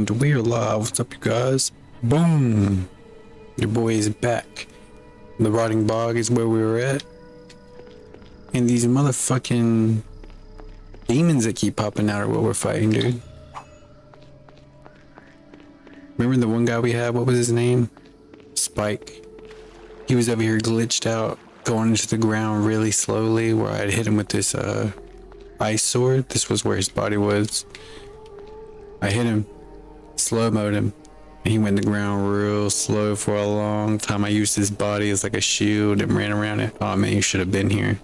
And we're live. What's up, you guys? Boom! Your boy is back. The Rotting Bog is where we were at. And these motherfucking demons that keep popping out are what we're fighting, dude. Remember the one guy we had? What was his name? Spike. He was over here glitched out, going into the ground really slowly, where I'd hit him with this ice sword. This was where his body was. I hit him, slow-moed him, and he went to the ground real slow for a long time. I used his body as like a shield and ran around it. Oh man, you should have been here.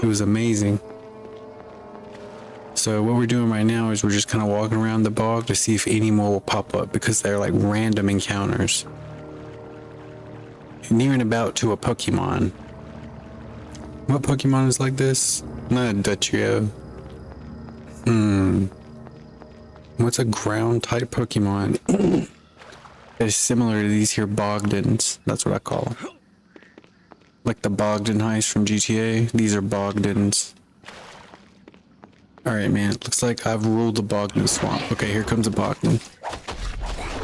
It was amazing. So what we're doing right now is we're just kind of walking around the bog to see if any more will pop up, because they're like random encounters. Nearing about to a Pokemon. What Pokemon is like this? Not a Dutchio. What's a ground type Pokemon that is similar to these here Bogdans? That's what I call them. Like the Bogdan heist from GTA. These are Bogdans. Alright, man. Looks like I've ruled the Bogdan swamp. Okay, here comes a Bogdan.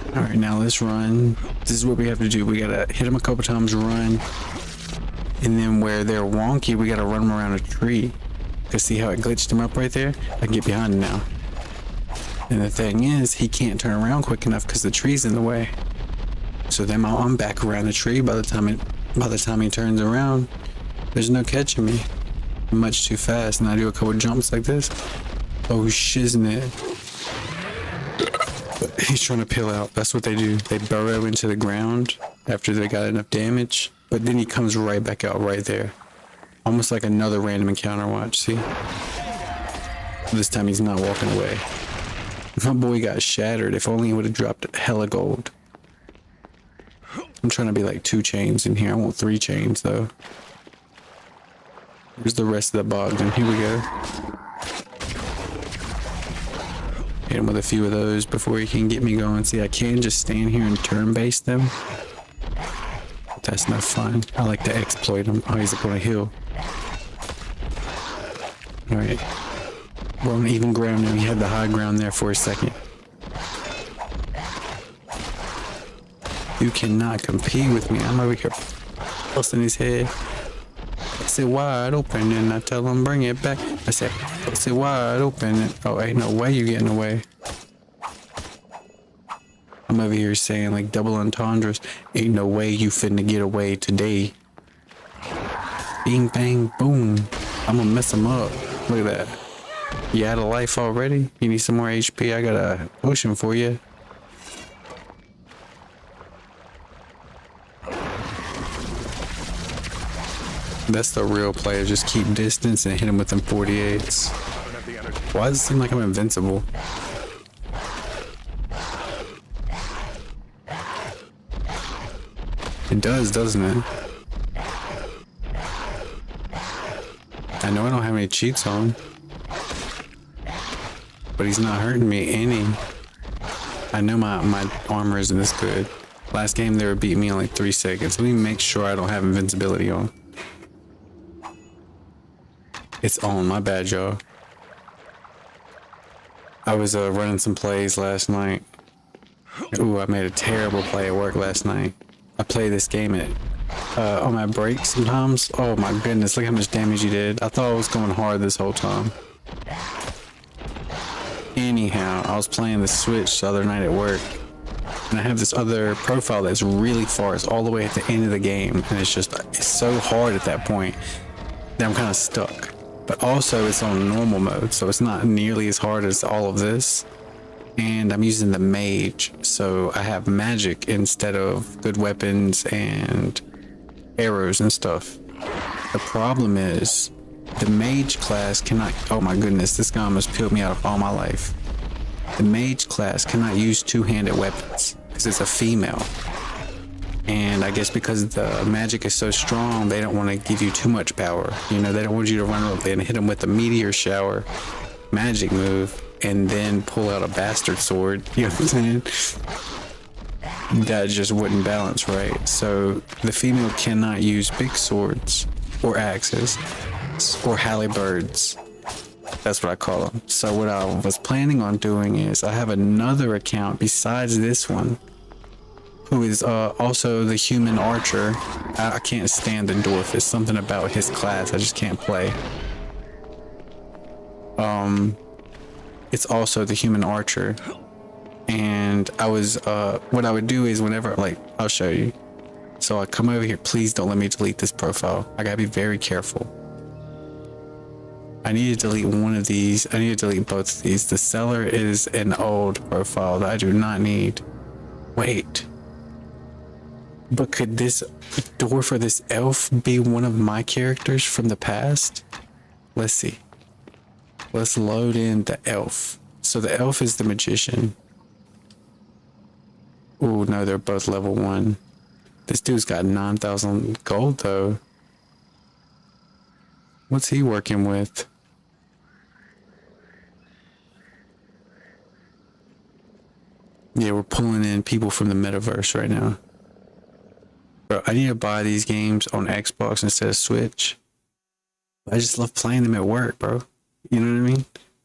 Alright, now let's run. This is what we have to do. We gotta hit them a couple times, run. And then where they're wonky, we gotta run them around a tree. Cause see how it glitched him up right there? I can get behind him now. And the thing is, he can't turn around quick enough because the tree's in the way. So then I'm back around the tree by the time he turns around. There's no catching me. I'm much too fast, and I do a couple jumps like this. Oh shiznit. He's trying to peel out. That's what they do. They burrow into the ground after they got enough damage, but then he comes right back out right there. Almost like another random encounter. Watch, see? This time he's not walking away. My boy got shattered. If only he would have dropped hella gold. I'm trying to be like 2 chains in here. I want 3 chains though. Here's the rest of the bogs, and here we go. Hit him with a few of those before he can get me going. See, I can just stand here and turn base them. But that's not fun. I like to exploit him. Oh, he's up on a hill. Alright. We're on even ground now. He had the high ground there for a second. You cannot compete with me. I'm over here busting his head. I said wide open, and I tell him bring it back. I said wide open. And, oh, ain't no way you getting away. I'm over here saying like double entendres. Ain't no way you finna get away today. Bing bang boom. I'm gonna mess him up. Look at that. You out of life already? You need some more HP? I got a potion for you. That's the real player. Just keep distance and hit him with them 48s. Why does it seem like I'm invincible? It does, doesn't it? I know I don't have any cheats on. But he's not hurting me any. I know my armor isn't this good. Last game they were beating me in like 3 seconds. Let me make sure I don't have invincibility on. It's on, my bad, y'all. I was running some plays last night. Ooh, I made a terrible play at work last night. I play this game on my break sometimes. Oh my goodness, look how much damage you did. I thought I was going hard this whole time. Anyhow, I was playing the Switch the other night at work, and I have this other profile that's really far. It's all the way at the end of the game, and it's so hard at that point that I'm kind of stuck. But also it's on normal mode, so it's not nearly as hard as all of this. And I'm using the mage, so I have magic instead of good weapons and arrows and stuff. The problem is the mage class cannot, oh my goodness, this guy almost peeled me out of all my life. The mage class cannot use 2-handed weapons because it's a female. And I guess because the magic is so strong, they don't want to give you too much power. You know, they don't want you to run up and hit them with a meteor shower magic move and then pull out a bastard sword. You know what I'm saying? That just wouldn't balance right. So the female cannot use big swords or axes or halberds. That's what I call them. So what I was planning on doing is I have another account besides this one, who is also the human archer. I can't stand the dwarf. It's something about his class I just can't play. It's also the human archer. And I was, what I would do is whenever, like, I'll show you. So I come over here, please don't let me delete this profile. I gotta be very careful. I need to delete one of these. I need to delete both of these. The seller is an old profile that I do not need. Wait. But could this dwarf or this elf be one of my characters from the past? Let's see. Let's load in the elf. So the elf is the magician. Oh no, they're both level 1. This dude's got 9,000 gold though. What's he working with? Yeah, we're pulling in people from the metaverse right now. Bro, I need to buy these games on Xbox instead of Switch. I just love playing them at work, bro. You know what I mean?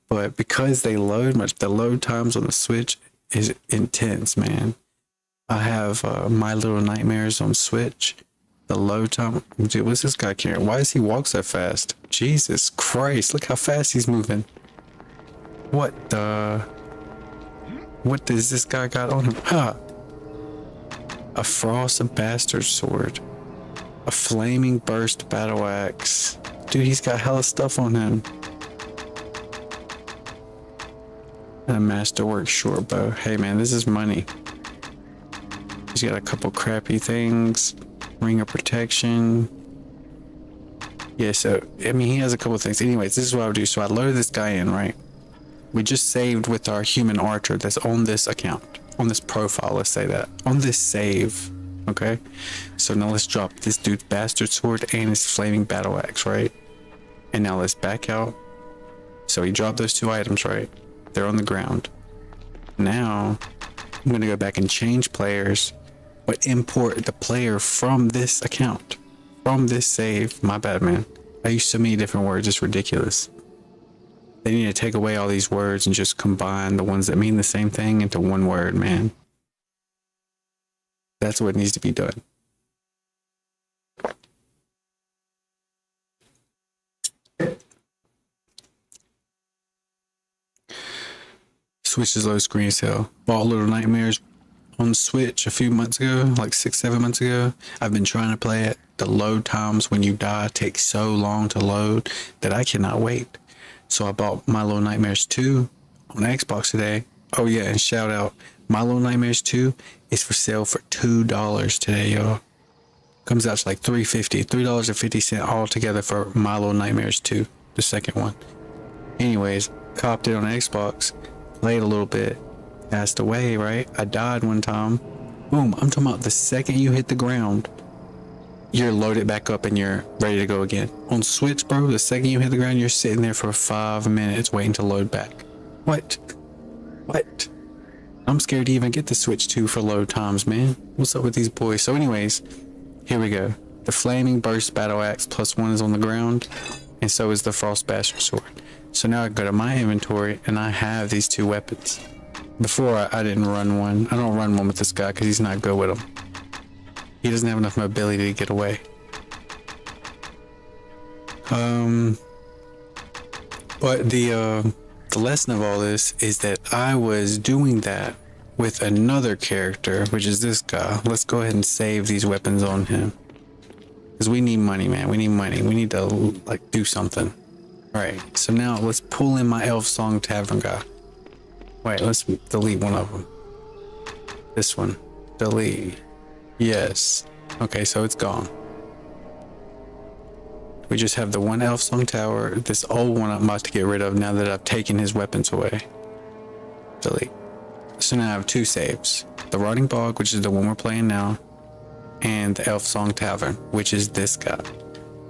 But because they load much, the load times on the Switch is intense, man. I have My Little Nightmares on Switch. The load time. Dude, what's this guy carrying? Why does he walk so fast? Jesus Christ, look how fast he's moving. What the? What does this guy got on him? Huh. A frost bastard sword. A flaming burst battle axe. Dude, he's got hella stuff on him. And a masterwork short bow. Hey man, this is money. He's got a couple crappy things. Ring of protection. Yeah, so, I mean, he has a couple things. Anyways, this is what I would do. So I load this guy in, right? We just saved with our human archer that's on this account. On this profile, let's say that. On this save. Okay? So now let's drop this dude's bastard sword and his flaming battle axe, right? And now let's back out. So he dropped those 2 items, right? They're on the ground. Now, I'm going to go back and change players, but import the player from this account. From this save. My bad, man. I use so many different words, it's ridiculous. They need to take away all these words and just combine the ones that mean the same thing into one word, man. That's what needs to be done. Switch is low screen as hell. Bought Little Nightmares on Switch a few months ago, like 6-7 months ago. I've been trying to play it. The load times when you die take so long to load that I cannot wait. So I bought My Little Nightmares 2 on Xbox today. Oh yeah, and shout out, My Little Nightmares 2 is for sale for $2 today, y'all. Comes out to like $3.50, $3.50 all together for My Little Nightmares 2, the second one. Anyways, copped it on Xbox, played a little bit, passed away, right? I died one time. Boom, I'm talking about the second you hit the ground, you're loaded back up and you're ready to go again. On Switch, bro, the second you hit the ground, you're sitting there for 5 minutes waiting to load back. What? What? I'm scared to even get the Switch 2 for load times, man. What's up with these boys? So anyways, here we go. The flaming burst battle axe +1 is on the ground, and so is the frost bastard sword. So now I go to my inventory and I have these 2 weapons. Before I didn't run one. I don't run one with this guy because he's not good with them. He doesn't have enough mobility to get away. But the lesson of all this is that I was doing that with another character, which is this guy. Let's go ahead and save these weapons on him. Because we need money, man. We need money. We need to, like, do something. Alright, so now let's pull in my Elf Song Tavern guy. Wait, let's delete one of them. This one. Delete. Yes. Okay, so it's gone. We just have the one Elf Song Tower. This old one I'm about to get rid of now that I've taken his weapons away. Delete. So now I have 2 saves. The Rotting Bog, which is the one we're playing now, and the Elf Song Tavern, which is this guy.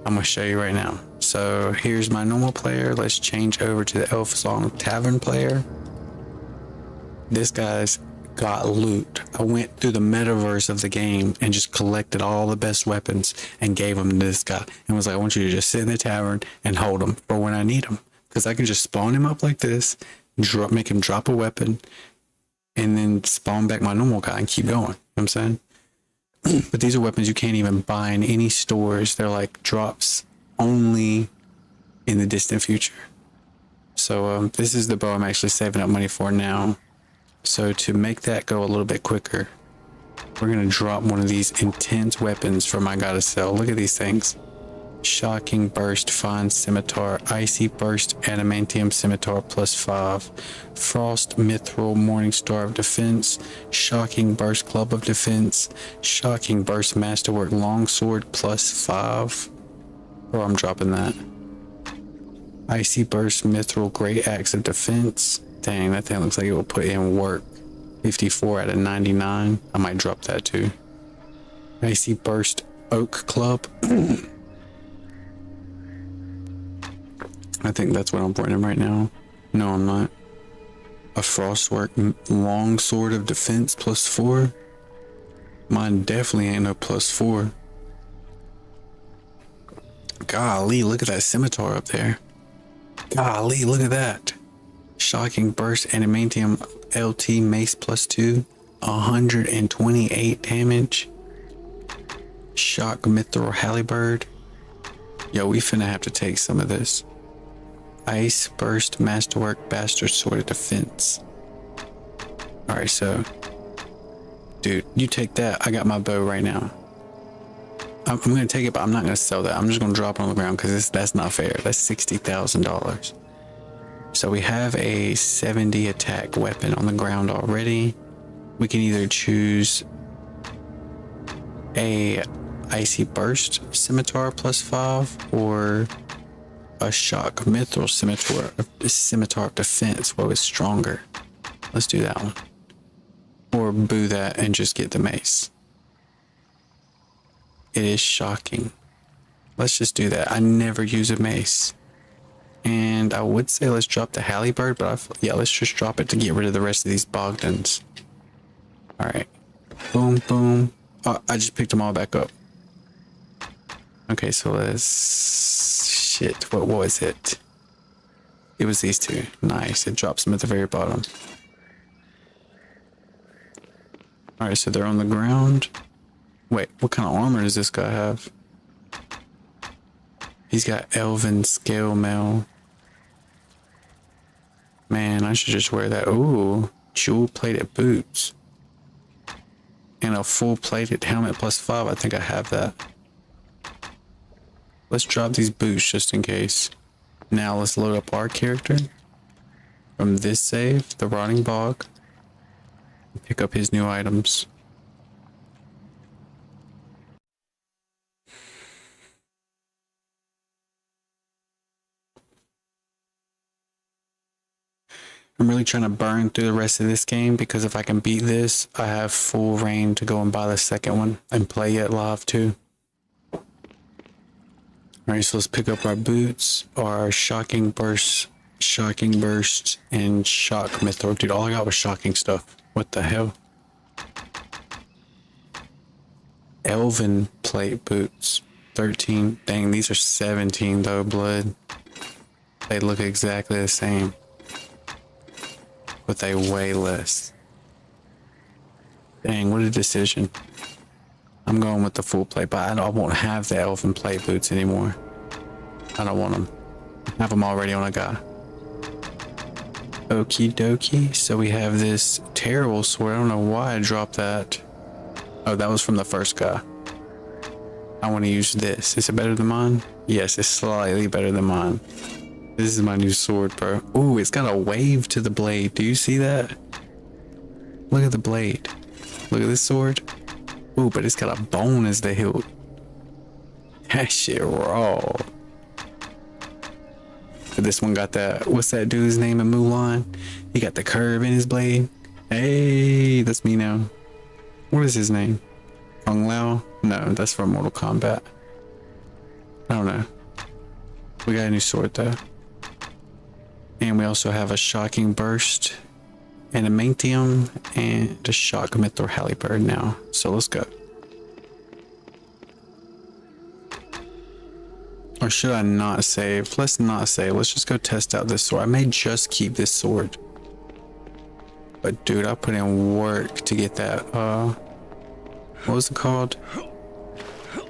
I'm going to show you right now. So here's my normal player. Let's change over to the Elf Song Tavern player. This guy's got loot. I went through the metaverse of the game and just collected all the best weapons and gave them to this guy and was like, I want you to just sit in the tavern and hold them for when I need them. Because I can just spawn him up like this, make him drop a weapon, and then spawn back my normal guy and keep going. You know what I'm saying? But these are weapons you can't even buy in any stores. They're like drops only in the distant future. So this is the bow I'm actually saving up money for now. So to make that go a little bit quicker, we're going to drop one of these intense weapons for my guy to sell. Look at these things. Shocking Burst, Fine Scimitar, Icy Burst, Adamantium Scimitar +5, Frost Mithril, Morningstar of Defense, Shocking Burst Club of Defense, Shocking Burst Masterwork Longsword +5. Oh, I'm dropping that. Icy Burst Mithril Great Axe of Defense. Dang, that thing looks like it will put in work. 54 out of 99. I might drop that too. Icy Burst Oak Club. I think that's what I'm putting in right now. No, I'm not. A Frostwork Long Sword of Defense +4. Mine definitely ain't no +4. Golly, look at that scimitar up there. Golly, look at that. Shocking Burst Adamantium LT Mace +2. 128 damage. Shock Mithril Halberd. Yo, we finna have to take some of this. Ice Burst Masterwork Bastard Sword of Defense. Alright, so dude, you take that. I got my bow right now. I'm gonna take it, but I'm not gonna sell that. I'm just gonna drop it on the ground because that's not fair. That's $60,000. So we have a 70 attack weapon on the ground already. We can either choose a Icy Burst Scimitar +5 or a Shock Mithril Scimitar of Defense. What is stronger? Let's do that one. Or boo that and just get the mace. It is shocking. Let's just do that. I never use a mace. And I would say let's drop the Halberd, but yeah, let's just drop it to get rid of the rest of these Bogdans. Alright. Boom, boom. Oh, I just picked them all back up. Okay, so let's... Shit, what was it? It was these two. Nice, it drops them at the very bottom. Alright, so they're on the ground. Wait, what kind of armor does this guy have? He's got Elven Scale Mail. Man, I should just wear that. Ooh, jewel plated boots. And a full plated helmet +5. I think I have that. Let's drop these boots just in case. Now let's load up our character from this save, the Rotting Bog. Pick up his new items. I'm really trying to burn through the rest of this game because if I can beat this, I have full reign to go and buy the second one and play it live too. Alright, so let's pick up our boots, our Shocking Burst, and Shock Mithril. Dude, all I got was shocking stuff. What the hell? Elven plate boots. 13. Dang, these are 17 though, blood. They look exactly the same. But they weigh less. Dang, what a decision. I'm going with the full plate, but I won't have the elven plate boots anymore. I don't want them. I have them already on a guy. Okie dokie. So we have this terrible sword. I don't know why I dropped that. Oh, that was from the first guy. I want to use this. Is it better than mine? Yes, it's slightly better than mine. This is my new sword, bro. Ooh, it's got a wave to the blade. Do you see that? Look at the blade. Look at this sword. Ooh, but it's got a bone as the hilt. That shit raw. But this one got that, what's that dude's name in Mulan? He got the curve in his blade. Hey, that's me now. What is his name? Kung Lao? No, that's from Mortal Kombat. I don't know. We got a new sword though. And we also have a Shocking Burst, and a Adamantium, and a Shock Mithril Halberd now. So let's go. Or should I not save? Let's not save. Let's just go test out this sword. I may just keep this sword. But dude, I put in work to get that, what was it called?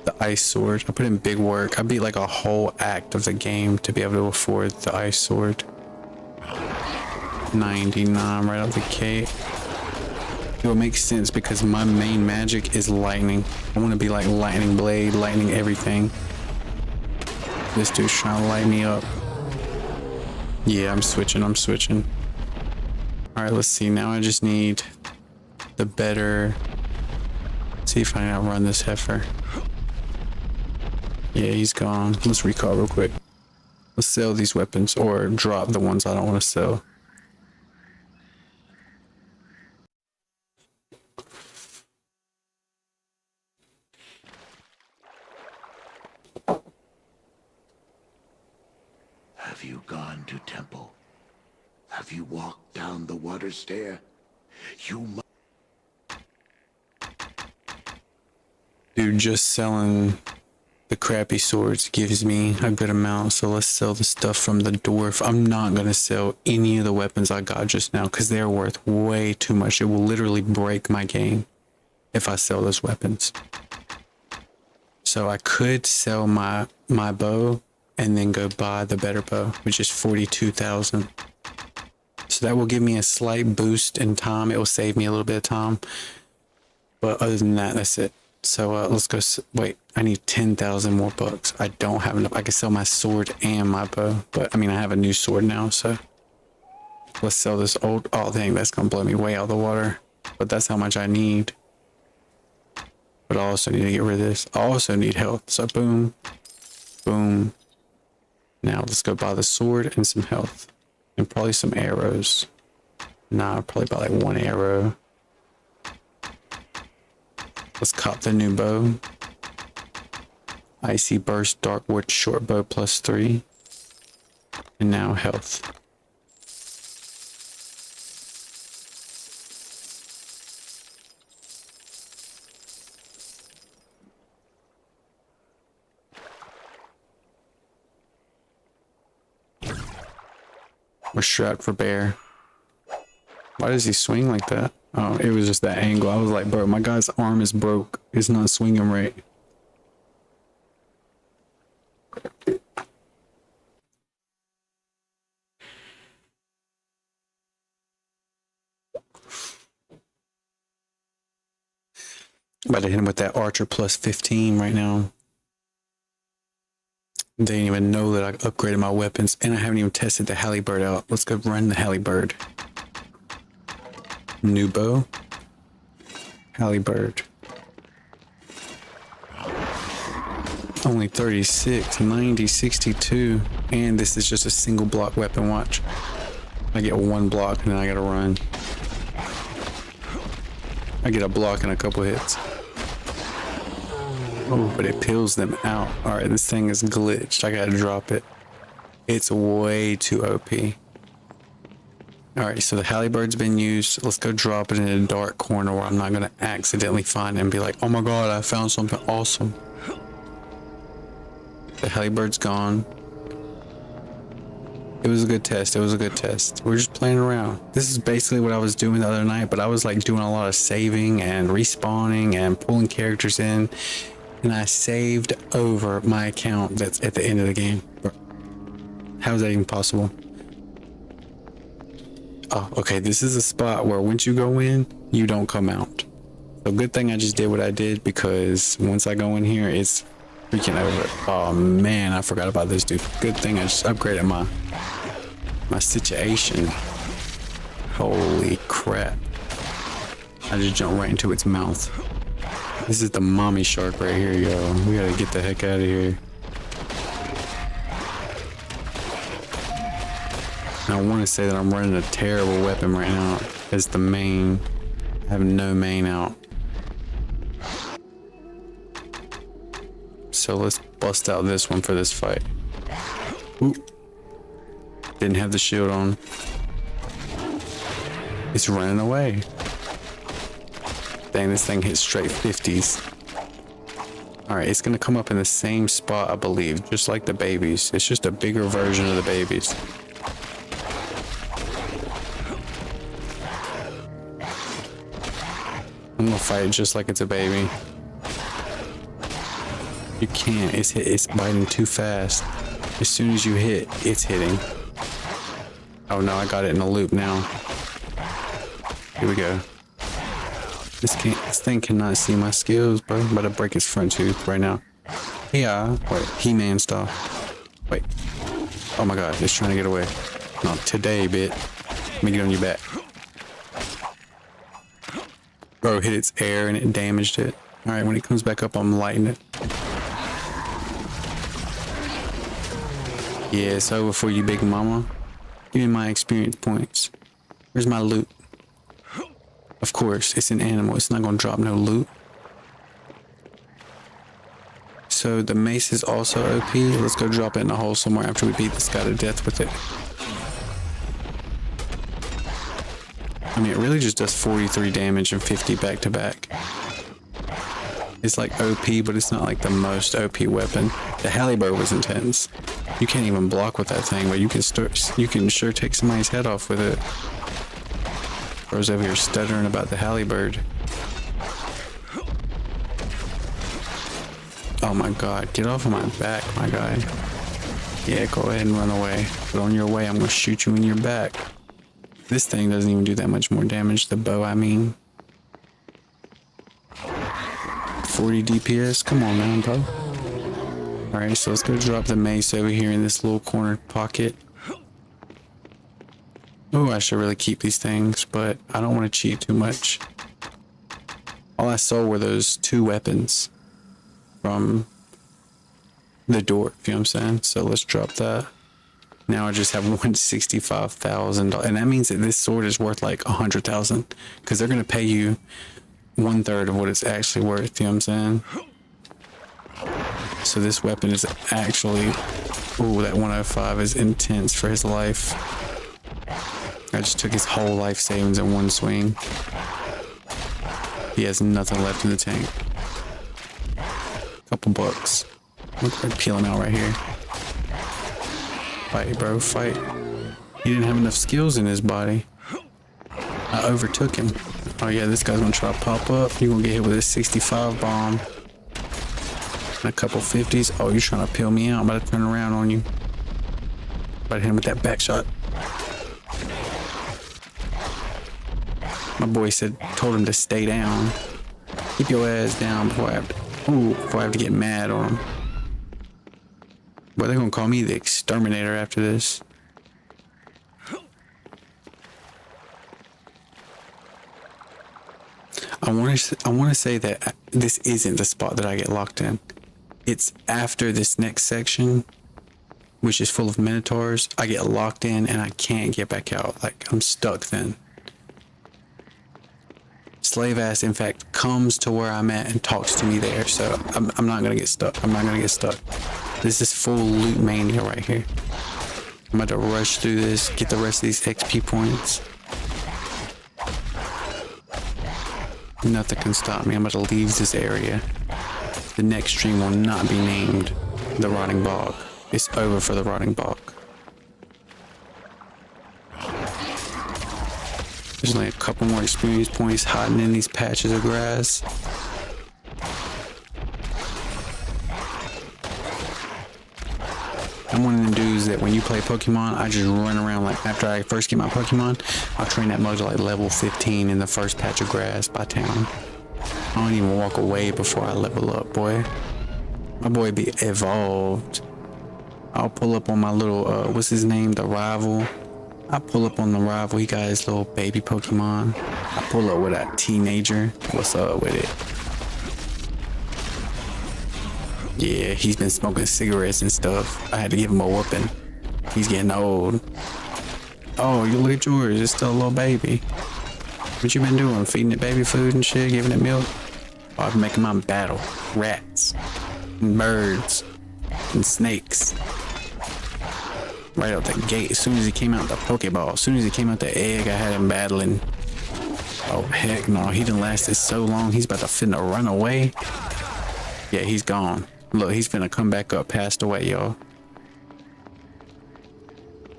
The ice sword. I put in big work. I beat like a whole act of the game to be able to afford the ice sword. 99 right out the gate. It would make sense because my main magic is lightning. I want to be like lightning blade, lightning everything. This dude's trying to light me up. Yeah, I'm switching. All right, let's see. Now I just need the better. See if I can outrun this heifer. Yeah, he's gone. Let's recall real quick. Let's sell these weapons or drop the ones I don't want to sell. Have you gone to temple? Have you walked down the water stair? You must. Dude, just selling the crappy swords gives me a good amount, so let's sell the stuff from the dwarf. I'm not gonna sell any of the weapons I got just now because they're worth way too much. It will literally break my game if I sell those weapons. So I could sell my bow and then go buy the better bow, which is 42,000. So that will give me a slight boost in time. It will save me a little bit of time, but other than that, that's it. So let's go. Wait, I need 10,000 more bucks. I don't have enough. I can sell my sword and my bow, but I mean, I have a new sword now, so let's sell this old. Oh, dang, that's gonna blow me way out of the water. But that's how much I need. But I also need to get rid of this. I also need health. So boom, boom. Now let's go buy the sword and some health, and probably some arrows. Nah, I'll probably buy like one arrow. Let's cop the new bow. Icy burst, dark wood, short bow +3. And now health. We're shrouded for bear. Why does he swing like that? Oh, it was just that angle. I was like, bro, my guy's arm is broke. It's not swinging right. About to hit him with that archer +15 right now. They didn't even know that I upgraded my weapons, and I haven't even tested the halberd out. Let's go run the halberd. New bow. Halberd. Only 36, 90, 62. And this is just a single block weapon, watch. I get one block and then I gotta run. I get a block and a couple hits. Oh, but it peels them out. Alright, this thing is glitched. I gotta drop it. It's way too OP. Alright, so the halberd's been used. Let's go drop it in a dark corner where I'm not gonna accidentally find it and be like, oh my god, I found something awesome. The halberd's gone. It was a good test. It was a good test. We're just playing around. This is basically what I was doing the other night, but I was like doing a lot of saving and respawning and pulling characters in. And I saved over my account that's at the end of the game. How is that even possible? Oh, okay, this is a spot where once you go in, you don't come out. So good thing I just did what I did, because once I go in here, it's freaking over. Oh man, I forgot about this dude. Good thing I just upgraded my situation. Holy crap. I just jumped right into its mouth. This is the mommy shark right here, yo. We gotta get the heck out of here. I want to say that I'm running a terrible weapon right now as the main. I have no main out. So let's bust out this one for this fight. Ooh. Didn't have the shield on. It's running away. Dang, this thing hits straight 50s. All right, it's gonna come up in the same spot, I believe, just like the babies. It's just a bigger version of the babies. I'm gonna fight it just like it's a baby. You can't. It's biting too fast. As soon as you hit, it's hitting. Oh no, I got it in a loop now. Here we go. This thing cannot see my skills, bro. I'm about to break its front tooth right now. Yeah. Wait, He-Man style. Wait. Oh my god, it's trying to get away. Not today, bit. Let me get on your back. Bro, hit its air and it damaged it. Alright, when it comes back up, I'm lighting it. Yeah, it's over for you, big mama. Give me my experience points. Where's my loot? Of course, it's an animal. It's not going to drop no loot. So the mace is also OP. Let's go drop it in a hole somewhere after we beat this guy to death with it. I mean, it really just does 43 damage and 50 back to back. It's like OP, but it's not like the most OP weapon. The halberd was intense. You can't even block with that thing, but you can sure take somebody's head off with it. Bro's over here stuttering about the halberd. Oh my god, get off of my back, my guy. Yeah, go ahead and run away. But on your way, I'm gonna shoot you in your back. This thing doesn't even do that much more damage, the bow, I mean. 40 DPS, come on man, bro. Alright, so let's go drop the mace over here in this little corner pocket. Oh, I should really keep these things, but I don't want to cheat too much. All I saw were those 2 weapons from the door, you know what I'm saying? So let's drop that. Now I just have $165,000, and that means that this sword is worth like 100,000, because they're gonna pay you 1/3 of what it's actually worth, you know what I'm saying? So this weapon is actually, ooh, that 105 is intense for his life. I just took his whole life savings in one swing. He has nothing left in the tank. Couple bucks. Look, they're peeling out right here. Fight, bro, fight. He didn't have enough skills in his body. I overtook him. Oh yeah, this guy's gonna try to pop up. You're gonna get hit with a 65 bomb. And a couple 50s. Oh, you're trying to peel me out. I'm about to turn around on you. About to hit him with that back shot. My boy told him to stay down. Keep your ass down before I have to get mad on him. But they're gonna call me the exterminator after this. I want to say that this isn't the spot that I get locked in. It's after this next section, which is full of minotaurs. I get locked in and I can't get back out. Like, I'm stuck then. Slave ass, in fact, comes to where I'm at and talks to me there. So I'm not gonna get stuck. I'm not gonna get stuck. This is full loot mania right here. I'm about to rush through this, get the rest of these XP points. Nothing can stop me. I'm about to leave this area. The next stream will not be named the Rotting Bog. It's over for the Rotting Bog. There's only a couple more experience points hiding in these patches of grass. I'm one of them dudes that when you play Pokemon, I just run around. Like, after I first get my Pokemon, I'll train that mug to like level 15 in the first patch of grass by town. I don't even walk away before I level up, boy. My boy be evolved. I'll pull up on my little, what's his name? The rival. I pull up on the rival. He got his little baby Pokemon. I pull up with a teenager. What's up with it? Yeah, he's been smoking cigarettes and stuff. I had to give him a whooping. He's getting old. Oh, you look at yours. It's still a little baby. What you been doing? Feeding it baby food and shit? Giving it milk? Oh, I've been making mine battle. Rats. And birds. And snakes. Right out the gate. As soon as he came out the Pokeball. As soon as he came out the egg, I had him battling. Oh, heck no. He done lasted so long. He's about to finna run away. Yeah, he's gone. Look, he's finna come back up, passed away, y'all.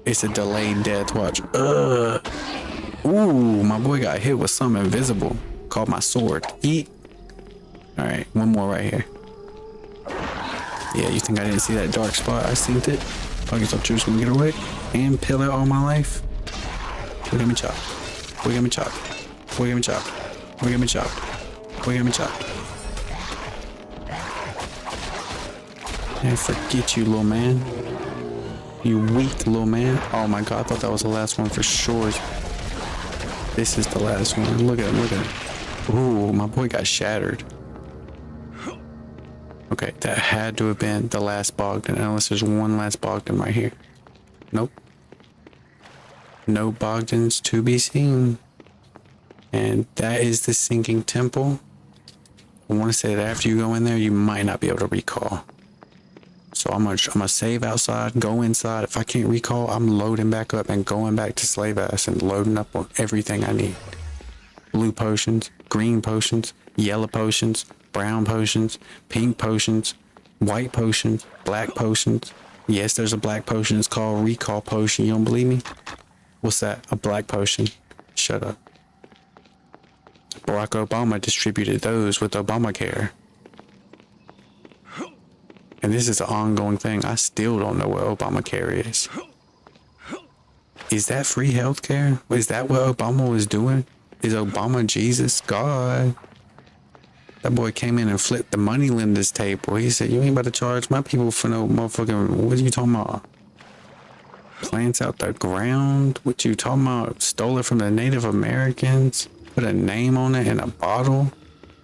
It's a delayed death. Watch. Ooh, my boy got hit with something invisible. Called my sword. Eat. All right, one more right here. Yeah, you think I didn't see that dark spot? I seen it. I guess I'm just gonna get away and pill out all my life. We got me chopped. We got me chopped. We got me chopped. We got me chopped. We got me chopped. And forget you, little man. You weak little man. Oh my god, I thought that was the last one for sure. This is the last one. Look at him, look at him. Ooh, my boy got shattered. Okay, that had to have been the last Bogdan, unless there's one last Bogdan right here. Nope. No Bogdans to be seen. And that is the sinking temple. I want to say that after you go in there, you might not be able to recall. So I'm gonna save outside, go inside. If I can't recall, I'm loading back up and going back to Slave Ass and loading up on everything I need. Blue potions, green potions, yellow potions, brown potions, pink potions, white potions, black potions. Yes, there's a black potion. It's called recall potion. You don't believe me? What's that? A black potion. Shut up. Barack Obama distributed those with Obamacare. And this is an ongoing thing. I still don't know what Obamacare is. Is that free healthcare? Is that what Obama was doing? Is Obama Jesus God? That boy came in and flipped the money lender's table. He said, you ain't about to charge my people for no motherfucking... What are you talking about? Plants out the ground? What you talking about? Stole it from the Native Americans? Put a name on it in a bottle?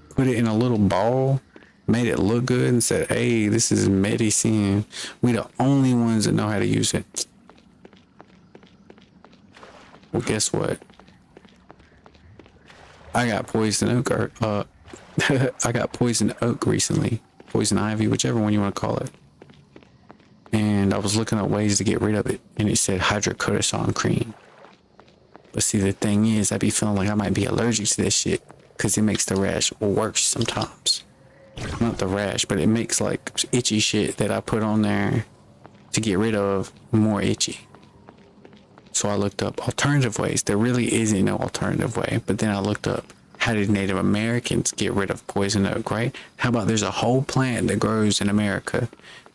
Put it in a little ball? Made it look good and said, hey, this is medicine. We the only ones that know how to use it. Well, guess what? I got poison oak, I got poison oak recently. Poison ivy, whichever one you want to call it. And I was looking at ways to get rid of it. And it said hydrocortisone cream. But see, the thing is, I be feeling like I might be allergic to this shit. Because it makes the rash worse sometimes. Not the rash, but it makes like itchy shit that I put on there to get rid of more itchy. So I looked up alternative ways. There really isn't no alternative way. But then I looked up, how did Native Americans get rid of poison oak, right? How about there's a whole plant that grows in America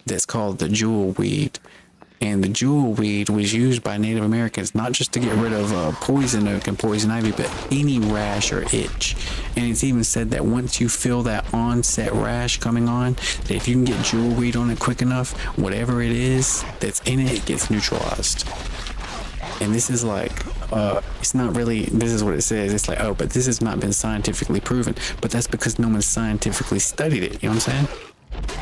that's called the jewel weed. And the jewel weed was used by Native Americans not just to get rid of poison oak and poison ivy, but any rash or itch. And it's even said that once you feel that onset rash coming on, that if you can get jewel weed on it quick enough, whatever it is that's in it, it gets neutralized. And this is like, it's not really, this is what it says. It's like, oh, but this has not been scientifically proven. But that's because no one scientifically studied it. You know what I'm saying?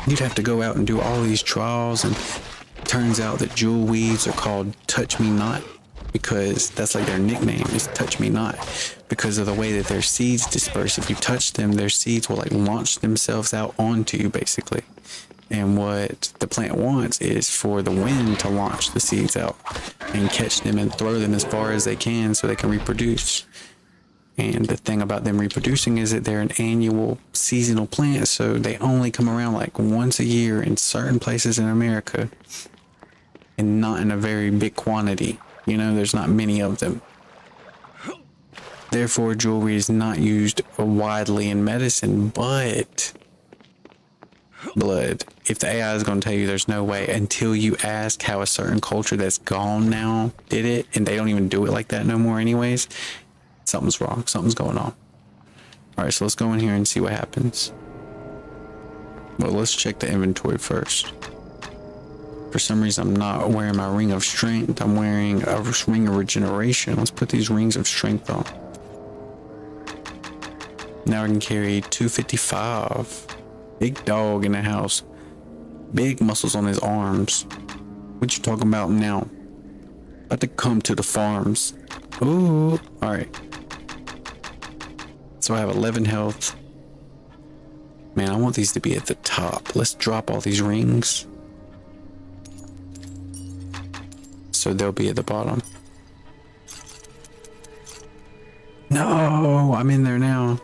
You'd have to go out and do all these trials, and turns out that jewel weeds are called touch me not, because that's like their nickname is touch me not, because of the way that their seeds disperse. If you touch them, their seeds will like launch themselves out onto you basically. And what the plant wants is for the wind to launch the seeds out and catch them and throw them as far as they can so they can reproduce. And the thing about them reproducing is that they're an annual seasonal plant, so they only come around like once a year in certain places in America and not in a very big quantity. You know, there's not many of them. Therefore, jewelry is not used widely in medicine, but blood. If the AI is going to tell you there's no way until you ask how a certain culture that's gone now did it, and they don't even do it like that no more anyways, something's wrong. Something's going on. All right, so let's go in here and see what happens. Well, let's check the inventory first. For some reason, I'm not wearing my ring of strength. I'm wearing a ring of regeneration. Let's put these rings of strength on. Now I can carry 255. Big dog in the house. Big muscles on his arms. What you talking about now? About to come to the farms. Ooh. All right. So I have 11 health. Man, I want these to be at the top. Let's drop all these rings, so they'll be at the bottom. No, I'm in there now.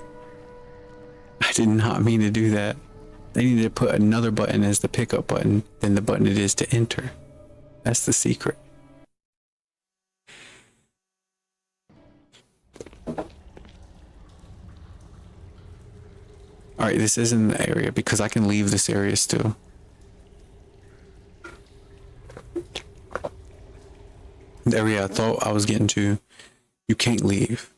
I did not mean to do that. They need to put another button as the pickup button than the button it is to enter. That's the secret. Alright, this isn't the area because I can leave this area still. The area I thought I was getting to, you can't leave.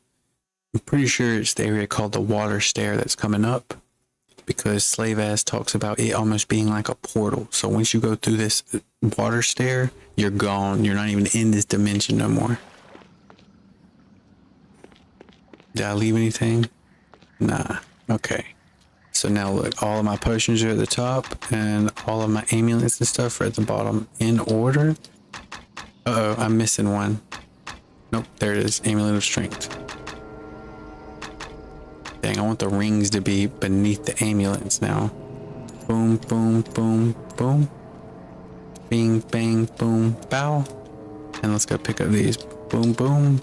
I'm pretty sure it's the area called the water stair that's coming up, because Slave Ass talks about it almost being like a portal. So once you go through this water stair, you're gone. You're not even in this dimension no more. Did I leave anything? Nah. Okay. So now look, all of my potions are at the top and all of my amulets and stuff are at the bottom in order. Uh-oh, I'm missing one. Nope, there it is. Amulet of Strength. Dang, I want the rings to be beneath the amulets now. Boom, boom, boom, boom. Bing, bang, boom, bow. And let's go pick up these. Boom, boom.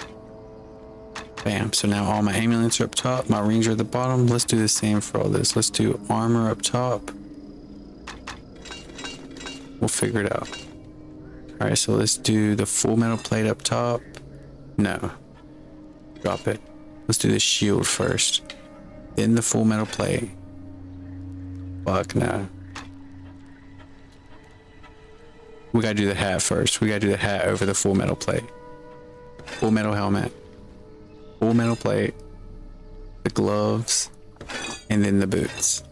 Bam. So now all my amulets are up top. My rings are at the bottom. Let's do the same for all this. Let's do armor up top. We'll figure it out. Alright, so let's do the full metal plate up top. No. Drop it. Let's do the shield first. Then the full metal plate. Fuck no. We gotta do the hat first. We gotta do the hat over the full metal plate. Full metal helmet. Full metal plate. The gloves. And then the boots.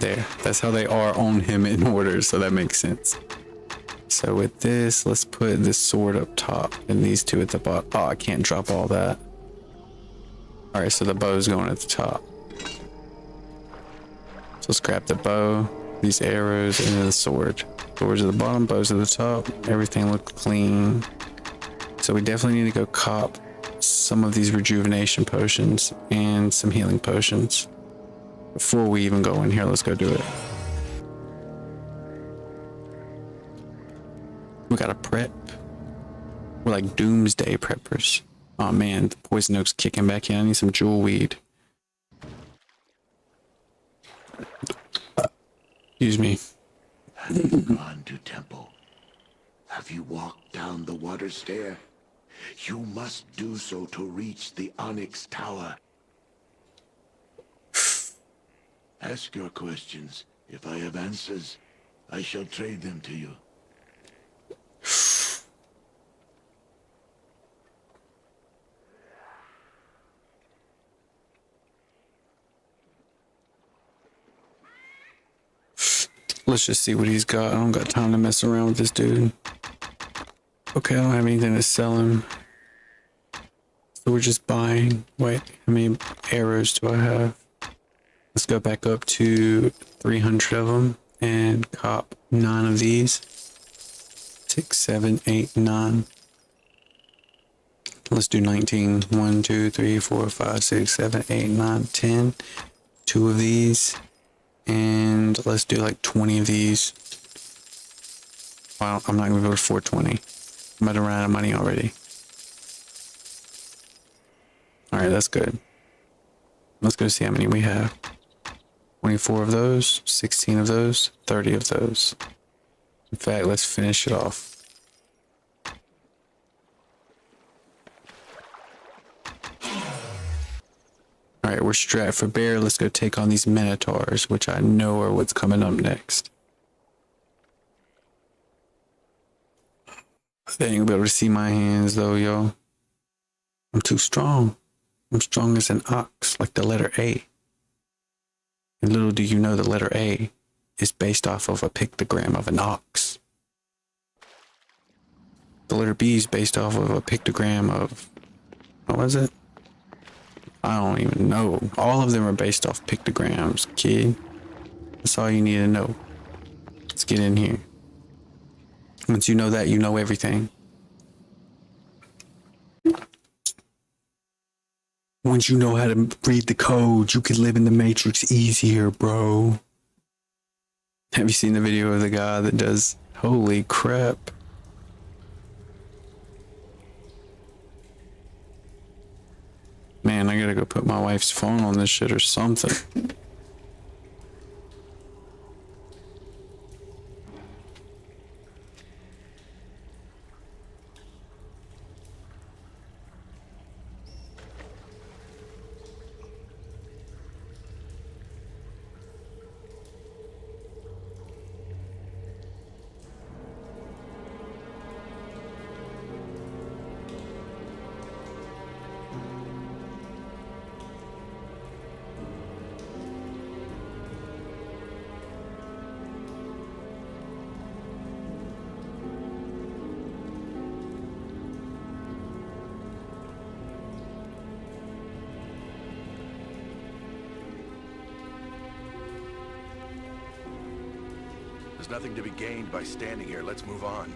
There. That's how they are on him in order, so that makes sense. So with this, let's put this sword up top and these two at the bottom. Oh, I can't drop all that. Alright, so the bow's going at the top. So let's grab the bow, these arrows, and then the sword. Swords at the bottom, bows at the top. Everything looks clean. So we definitely need to go cop some of these rejuvenation potions and some healing potions. Before we even go in here, let's go do it. We gotta prep. We're like doomsday preppers. Oh man, the poison oak's kicking back in. I need some jewel weed. Excuse me. Have you gone to temple? Have you walked down the water stair? You must do so to reach the onyx tower. Ask your questions. If I have answers, I shall trade them to you. Let's just see what he's got. I don't got time to mess around with this dude. Okay, I don't have anything to sell him. So we're just buying. Wait, how many arrows do I have? Let's go back up to 300 of them and cop 9 of these. 6, 7, 8, 9. Let's do 19. 1, 2, 3, 4, 5, 6, 7, 8, 9, 10. 2 of these. And let's do like 20 of these. Well, I'm not gonna go to 420. I'm about to run out of money already. Alright, that's good. Let's go see how many we have. 24 of those, 16 of those, 30 of those. In fact, let's finish it off. Alright, we're strapped for bear. Let's go take on these minotaurs, which I know are what's coming up next. They ain't gonna be able to see my hands though, yo. I'm too strong. I'm strong as an ox, like the letter A. And little do you know the letter A is based off of a pictogram of an ox. The letter B is based off of a pictogram of... what was it? I don't even know. All of them are based off pictograms, kid. That's all you need to know. Let's get in here. Once you know that, you know everything. Once you know how to read the code, you can live in the Matrix easier, bro. Have you seen the video of the guy that does... holy crap. Man, man. I gotta go put my wife's phone on this shit or something. There's nothing to be gained by standing here. Let's move on.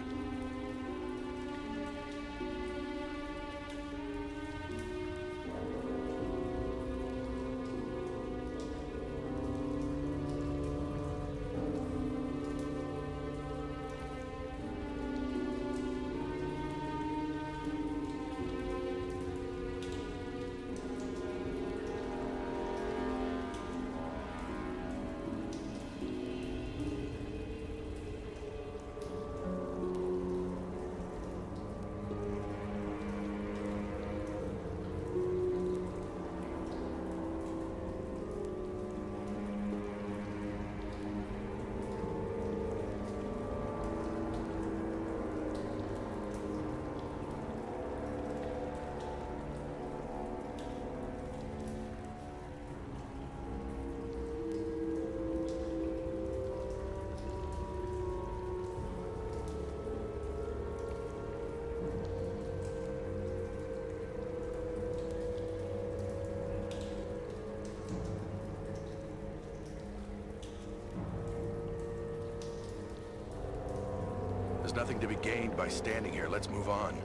There's nothing to be gained by standing here. Let's move on.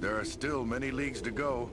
There are still many leagues to go.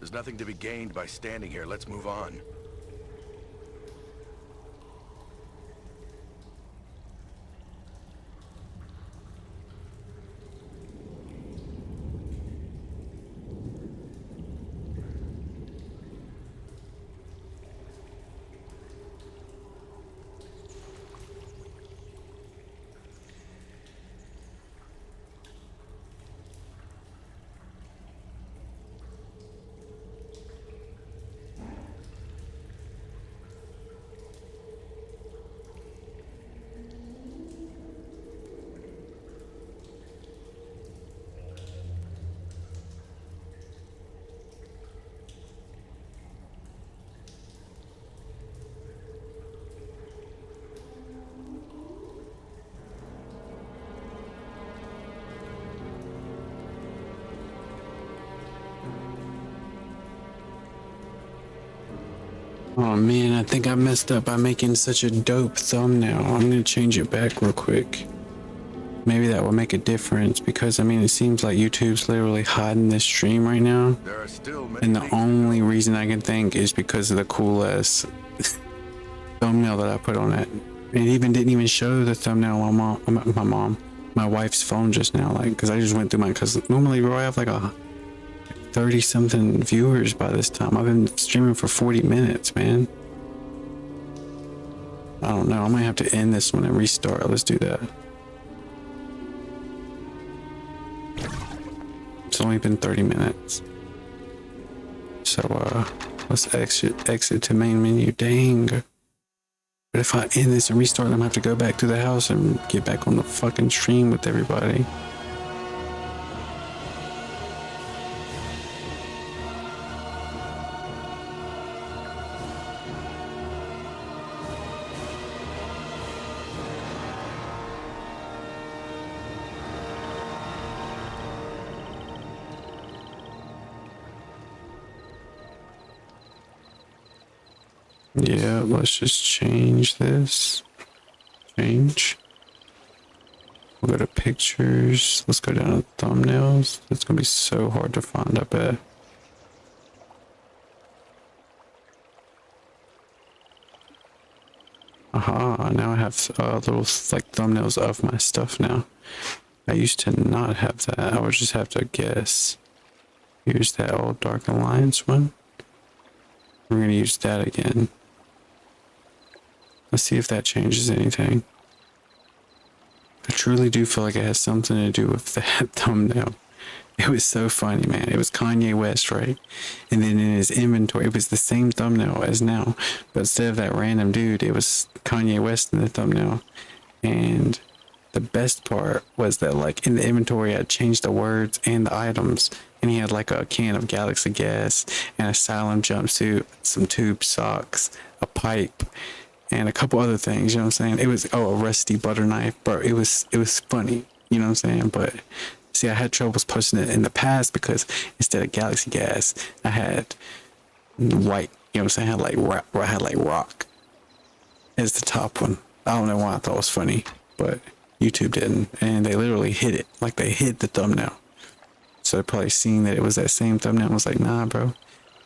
There's nothing to be gained by standing here. Let's move on. Oh man, I think I messed up by making such a dope thumbnail. I'm gonna change it back real quick. Maybe that will make a difference because I mean it seems like YouTube's literally hiding this stream right now. There are still many And the things only reason I can think is because of the cool ass thumbnail that I put on it. It even didn't even show the thumbnail on my wife's phone just now, like, because I just went through mine. Because normally, bro, I have like a 30 something viewers by this time. I've been streaming for 40 minutes, man. I don't know. I might have to end this one and restart. Let's do that. It's only been 30 minutes. So, let's exit to main menu. Dang. But if I end this and restart, I'm gonna have to go back to the house and get back on the fucking stream with everybody. Yeah, let's just change this. Change. We'll go to pictures. Let's go down to thumbnails. It's gonna be so hard to find, I bet. Aha, now I have little like thumbnails of my stuff now. I used to not have that. I would just have to guess. Here's that old Dark Alliance one. We're gonna use that again. Let's see if that changes anything. I truly do feel like it has something to do with that thumbnail. It was so funny, man. It was Kanye West, right? And then in his inventory, it was the same thumbnail as now. But instead of that random dude, it was Kanye West in the thumbnail. And the best part was that, like, in the inventory, I changed the words and the items. And he had, like, a can of Galaxy gas and a Silent jumpsuit, some tube socks, a pipe, and a couple other things, you know what I'm saying? It was, oh, a rusty butter knife, bro. It was funny, you know what I'm saying? But see, I had troubles posting it in the past because instead of Galaxy gas, I had white, you know what I'm saying? I had like rock as the top one. I don't know why I thought it was funny, but YouTube didn't, and they literally hid it, like they hid the thumbnail. So they probably seen that it was that same thumbnail and was like, nah, bro,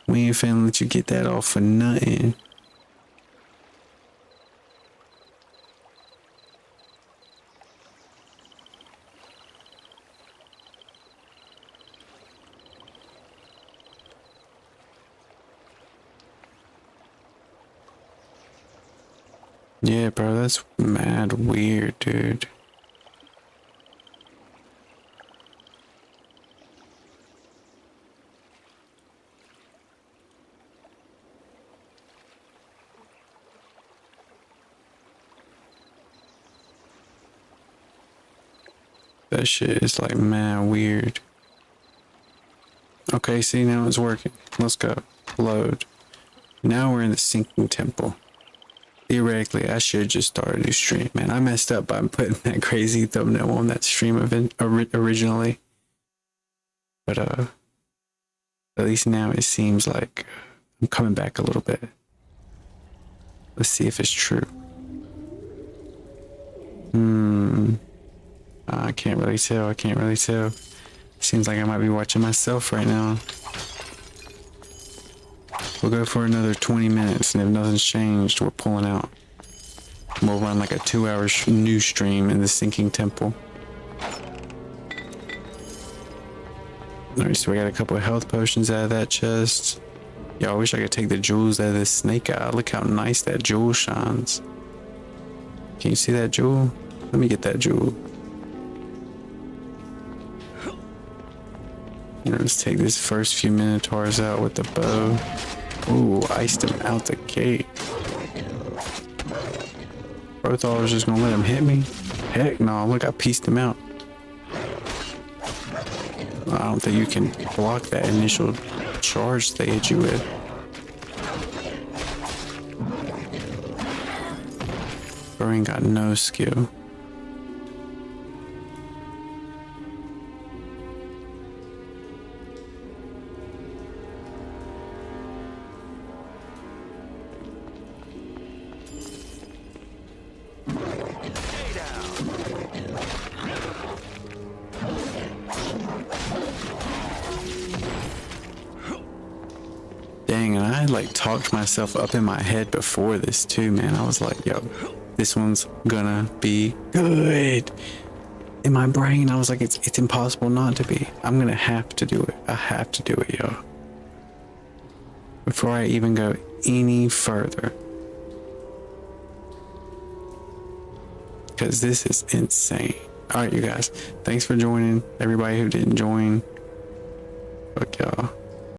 we ain't finna let you get that off for nothing. Yeah, bro, that's mad weird, dude. That shit is like mad weird. Okay, see, now it's working. Let's go. Load. Now we're in the sinking temple. Theoretically, I should just start a new stream, man. I messed up by putting that crazy thumbnail on that stream event originally. But, at least now it seems like I'm coming back a little bit. Let's see if it's true. I can't really tell. Seems like I might be watching myself right now. We'll go for another 20 minutes, and if nothing's changed, we're pulling out. We'll run like a 2-hour new stream in the sinking temple. Alright, so we got a couple of health potions out of that chest. Yo, I wish I could take the jewels out of this snake eye. Look how nice that jewel shines. Can you see that jewel? Let me get that jewel. Let's take these first few minotaurs out with the bow. Ooh, iced him out the gate. Bro thought I was just gonna let him hit me. Heck no, look, I pieced him out. I don't think you can block that initial charge they hit you with. Bro ain't got no skill. thing, and I had like talked myself up in my head before this too, man. I was like, yo, this one's gonna be good. In my brain, I was like, it's impossible not to be. I'm gonna have to do it. I have to do it, yo. Before I even go any further. Because this is insane. Alright, you guys. Thanks for joining. Everybody who didn't join. Fuck y'all.